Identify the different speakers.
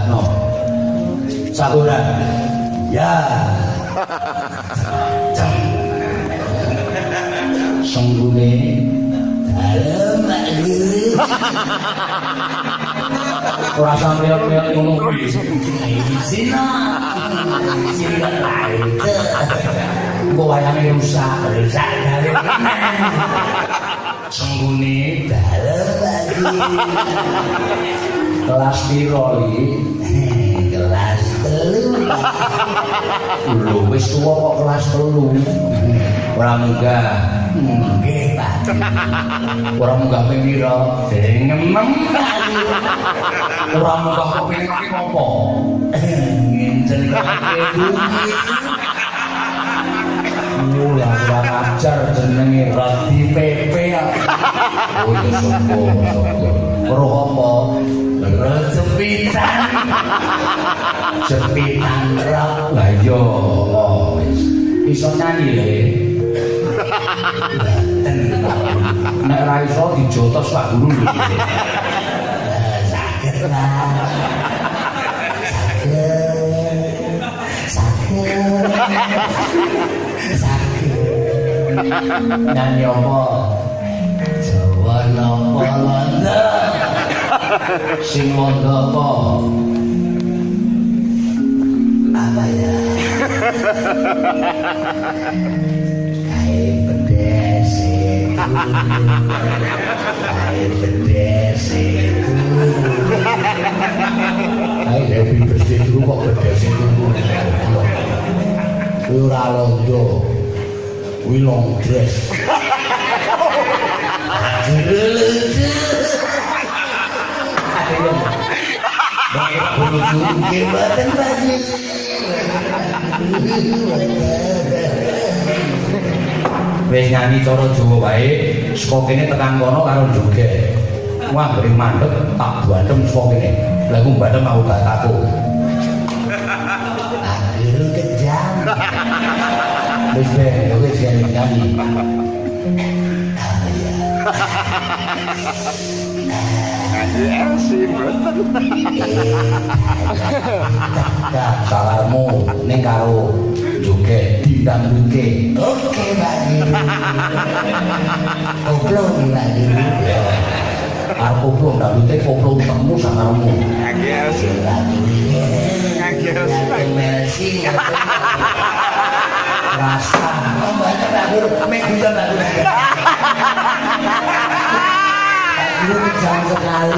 Speaker 1: no. Saburan. Ya. Senggune dalem lagi. Ora sampe-sampe ngono. Sina. Sina lain. Kok wayane rusak gare. Senggune dalem lagi. Kelas piro iki? Kelas 3. Lho wis tuwa kok kelas 3. Ora munggah. Nggih, Pak. Ora munggah ping piro? Ngemem. Ora munggah kok ping apa? Ngenten kake bumi. Mula kurang ajar jenenge Radi Pepe ya. Oh ya syukur. Weruh apa? Jepitan. Jepitan rok. Lah iya. Iso nyanyi le. Nek ora iso dijotos Pak Guru lho. Sakit lah. Sakit. Nyanyi apa? Jawa napa Londo? Sing Londo apa? Apa ya? Kayak pedes itu. Kayak pedes itu. Kayak lebih pedes itu kok pedes itu. Kuwi ora Londo. Kuwi long dress. Wis nyanyi cara Jawa wae, saka kene tekan kono karo joget. Wah, beri mandeg tak bandem saka kene. Lah ku bandem aku gak aku. Akhir kejam. Wis wis nyanyi.
Speaker 2: sih mboten.
Speaker 1: Salarmu ning karo joget didangdutke. Oke, Mbak. Koplo lagi. Aku koplo dangdute koplo temu sakarmu.
Speaker 2: Ngagel sih. Ngagel sih.
Speaker 1: Rasa banyak aku mek bisa Mbak. Aku jam sekali.